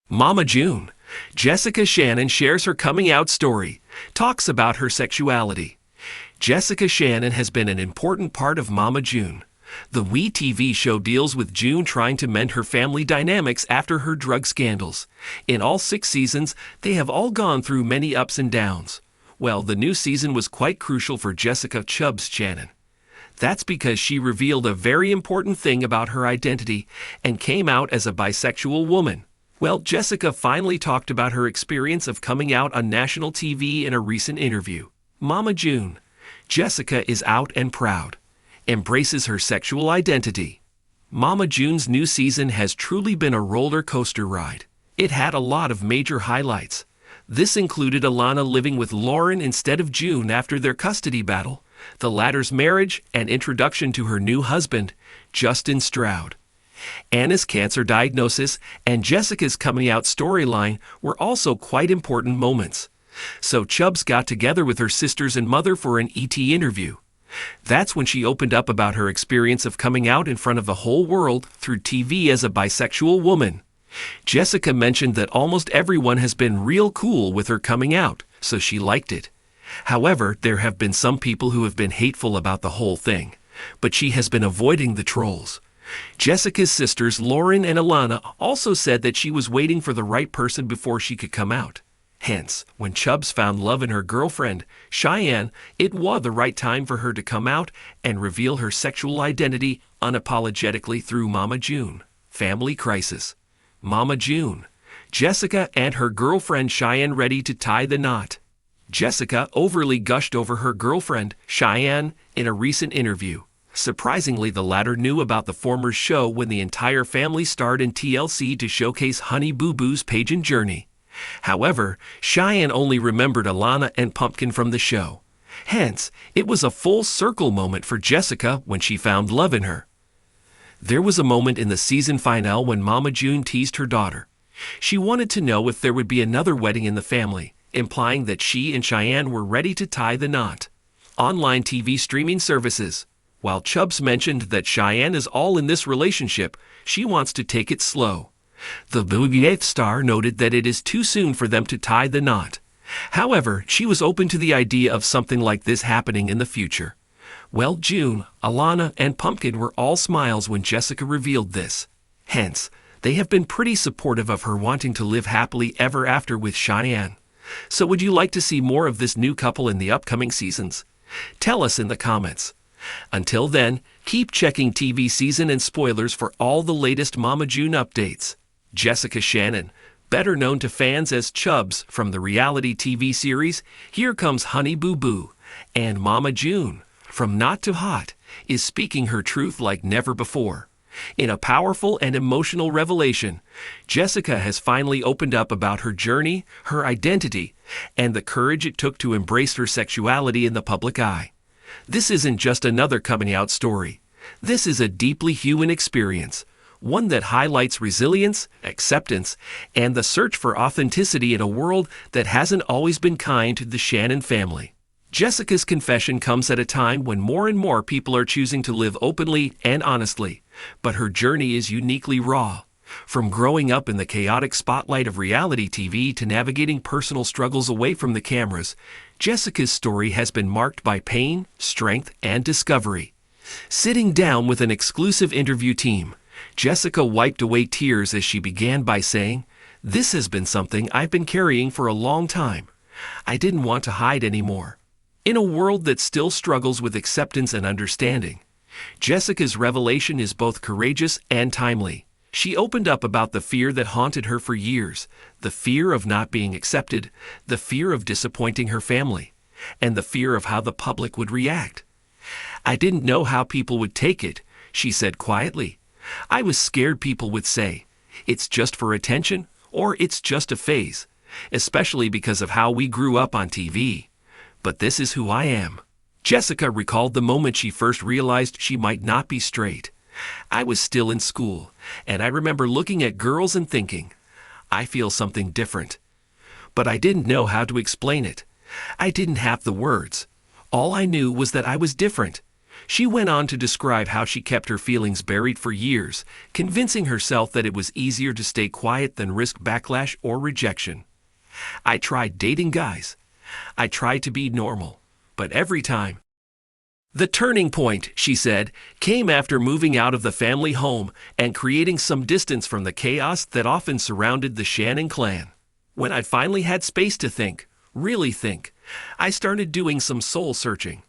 Mama June. Jessica Shannon shares her coming out story, talks about her sexuality. Jessica Shannon has been an important part of Mama June. The WE TV show deals with June trying to mend her family dynamics after her drug scandals. In all 6 seasons, they have all gone through many ups and downs. Well, the new season was quite crucial for Jessica Chubbs Shannon. That's because she revealed a very important thing about her identity and came out as a bisexual woman. Well, Jessica finally talked about her experience of coming out on national TV in a recent interview. Mama June. Jessica is out and proud. Embraces her sexual identity. Mama June's new season has truly been a roller coaster ride. It had a lot of major highlights. This included Alana living with Lauren instead of June after their custody battle, the latter's marriage and introduction to her new husband, Justin Stroud. Anna's cancer diagnosis and Jessica's coming out storyline were also quite important moments. So Chubbs got together with her sisters and mother for an ET interview. That's when she opened up about her experience of coming out in front of the whole world through TV as a bisexual woman. Jessica mentioned that almost everyone has been real cool with her coming out, so she liked it. However, there have been some people who have been hateful about the whole thing, but she has been avoiding the trolls. Jessica's sisters Lauren and Alana also said that she was waiting for the right person before she could come out. Hence, when Chubbs found love in her girlfriend, Cheyenne, it was the right time for her to come out and reveal her sexual identity unapologetically through Mama June. Family crisis. Mama June. Jessica and her girlfriend Cheyenne ready to tie the knot. Jessica overly gushed over her girlfriend, Cheyenne, in a recent interview. Surprisingly, the latter knew about the former's show when the entire family starred in TLC to showcase Honey Boo Boo's pageant journey. However, Cheyenne only remembered Alana and Pumpkin from the show. Hence, it was a full circle moment for Jessica when she found love in her. There was a moment in the season finale when Mama June teased her daughter. She wanted to know if there would be another wedding in the family, implying that she and Cheyenne were ready to tie the knot. Online TV streaming services. While Chubbs mentioned that Cheyenne is all in this relationship, she wants to take it slow. The CBS star noted that it is too soon for them to tie the knot. However, she was open to the idea of something like this happening in the future. Well, June, Alana, and Pumpkin were all smiles when Jessica revealed this. Hence, they have been pretty supportive of her wanting to live happily ever after with Cheyenne. So would you like to see more of this new couple in the upcoming seasons? Tell us in the comments. Until then, keep checking TV season and spoilers for all the latest Mama June updates. Jessica Shannon, better known to fans as Chubbs from the reality TV series Here Comes Honey Boo Boo, and Mama June, from Not to Hot, is speaking her truth like never before. In a powerful and emotional revelation, Jessica has finally opened up about her journey, her identity, and the courage it took to embrace her sexuality in the public eye. This isn't just another coming out story. This is a deeply human experience, one that highlights resilience, acceptance, and the search for authenticity in a world that hasn't always been kind to the Shannon family. Jessica's confession comes at a time when more and more people are choosing to live openly and honestly, but her journey is uniquely raw. From growing up in the chaotic spotlight of reality TV to navigating personal struggles away from the cameras, Jessica's story has been marked by pain, strength, and discovery. Sitting down with an exclusive interview team, Jessica wiped away tears as she began by saying, "This has been something I've been carrying for a long time. I didn't want to hide anymore." In a world that still struggles with acceptance and understanding, Jessica's revelation is both courageous and timely. She opened up about the fear that haunted her for years, the fear of not being accepted, the fear of disappointing her family, and the fear of how the public would react. "I didn't know how people would take it," she said quietly. "I was scared people would say, 'It's just for attention,' or 'It's just a phase,' especially because of how we grew up on TV. But this is who I am." Jessica recalled the moment she first realized she might not be straight. "I was still in school, and I remember looking at girls and thinking, I feel something different. But I didn't know how to explain it. I didn't have the words. All I knew was that I was different." She went on to describe how she kept her feelings buried for years, convincing herself that it was easier to stay quiet than risk backlash or rejection. I tried dating guys. I tried to be normal, but every time. The turning point, she said, came after moving out of the family home and creating some distance from the chaos that often surrounded the Shannon clan. When I finally had space to think, really think, I started doing some soul searching.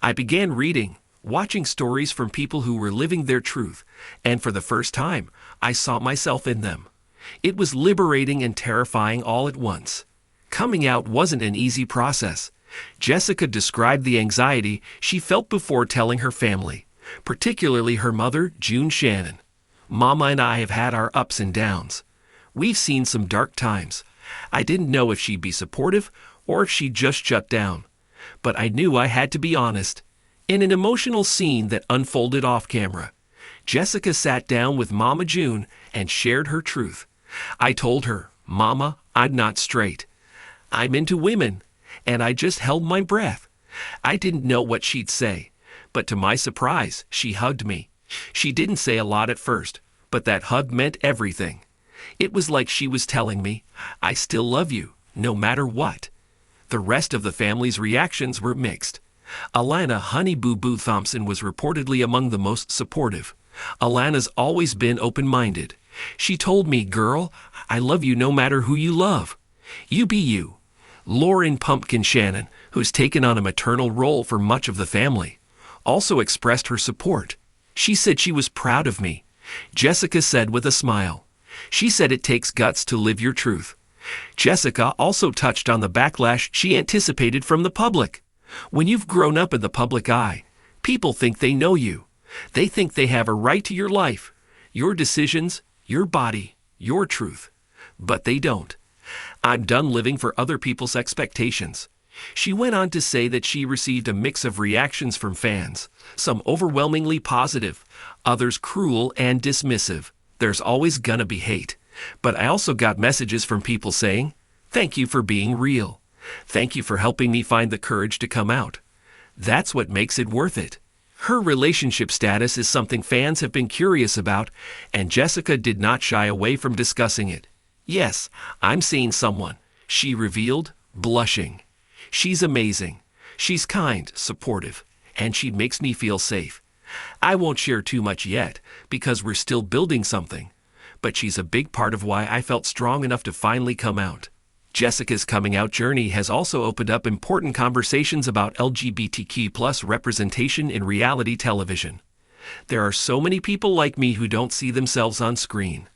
I began reading, watching stories from people who were living their truth, and for the first time, I saw myself in them. It was liberating and terrifying all at once. Coming out wasn't an easy process. Jessica described the anxiety she felt before telling her family, particularly her mother, June Shannon. Mama and I have had our ups and downs. We've seen some dark times. I didn't know if she'd be supportive or if she'd just shut down. But I knew I had to be honest. In an emotional scene that unfolded off camera, Jessica sat down with Mama June and shared her truth. I told her, "Mama, I'm not straight. I'm into women." And I just held my breath. I didn't know what she'd say, but to my surprise, she hugged me. She didn't say a lot at first, but that hug meant everything. It was like she was telling me, "I still love you, no matter what." The rest of the family's reactions were mixed. Alana Honey Boo Boo Thompson was reportedly among the most supportive. Alana's always been open-minded. She told me, "Girl, I love you no matter who you love. You be you." Lauren Pumpkin Shannon, who's taken on a maternal role for much of the family, also expressed her support. She said she was proud of me. Jessica said with a smile. She said it takes guts to live your truth. Jessica also touched on the backlash she anticipated from the public. When you've grown up in the public eye, people think they know you. They think they have a right to your life, your decisions, your body, your truth. But they don't. "I'm done living for other people's expectations." She went on to say that she received a mix of reactions from fans, some overwhelmingly positive, others cruel and dismissive. There's always gonna be hate. But I also got messages from people saying, "Thank you for being real. Thank you for helping me find the courage to come out." That's what makes it worth it. Her relationship status is something fans have been curious about, and Jessica did not shy away from discussing it. "Yes, I'm seeing someone," she revealed, blushing. "She's amazing. She's kind, supportive, and she makes me feel safe. I won't share too much yet, because we're still building something. But she's a big part of why I felt strong enough to finally come out." Jessica's coming out journey has also opened up important conversations about LGBTQ+ representation in reality television. There are so many people like me who don't see themselves on screen.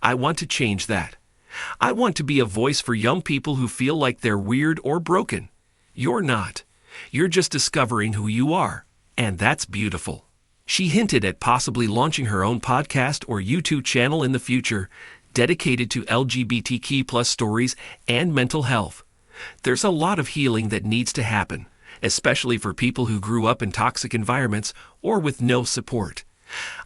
I want to change that. I want to be a voice for young people who feel like they're weird or broken. You're not. You're just discovering who you are, and that's beautiful. She hinted at possibly launching her own podcast or YouTube channel in the future, dedicated to LGBTQ+ stories and mental health. There's a lot of healing that needs to happen, especially for people who grew up in toxic environments or with no support.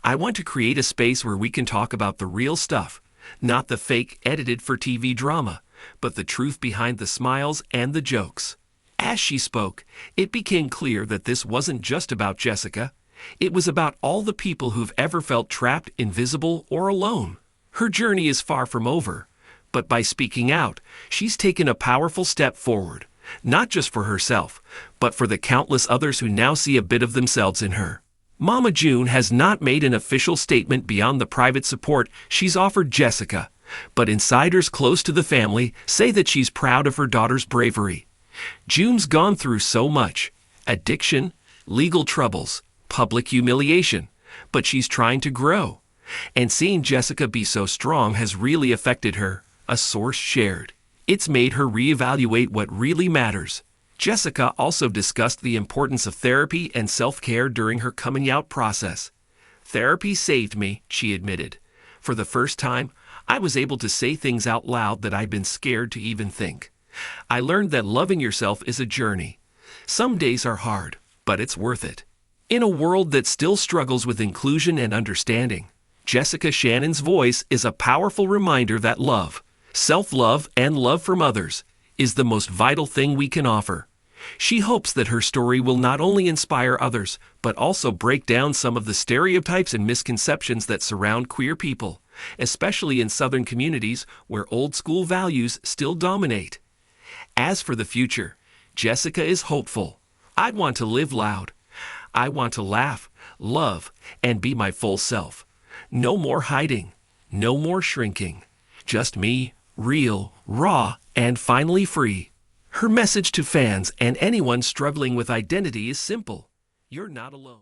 I want to create a space where we can talk about the real stuff, not the fake edited for TV drama, but the truth behind the smiles and the jokes. As she spoke, it became clear that this wasn't just about Jessica. It was about all the people who've ever felt trapped, invisible, or alone. Her journey is far from over, but by speaking out, she's taken a powerful step forward, not just for herself, but for the countless others who now see a bit of themselves in her. Mama June has not made an official statement beyond the private support she's offered Jessica, but insiders close to the family say that she's proud of her daughter's bravery. June's gone through so much: addiction, legal troubles, public humiliation, but she's trying to grow. And seeing Jessica be so strong has really affected her, a source shared. It's made her reevaluate what really matters. Jessica also discussed the importance of therapy and self-care during her coming out process. "Therapy saved me," she admitted. "For the first time, I was able to say things out loud that I'd been scared to even think. I learned that loving yourself is a journey. Some days are hard, but it's worth it." In a world that still struggles with inclusion and understanding, Jessica Shannon's voice is a powerful reminder that love, self-love, and love from others is the most vital thing we can offer. She hopes that her story will not only inspire others, but also break down some of the stereotypes and misconceptions that surround queer people, especially in Southern communities where old-school values still dominate. As for the future, Jessica is hopeful. "I want to live loud. I want to laugh, love, and be my full self. No more hiding. No more shrinking. Just me, real, raw, and finally free." Her message to fans and anyone struggling with identity is simple: you're not alone.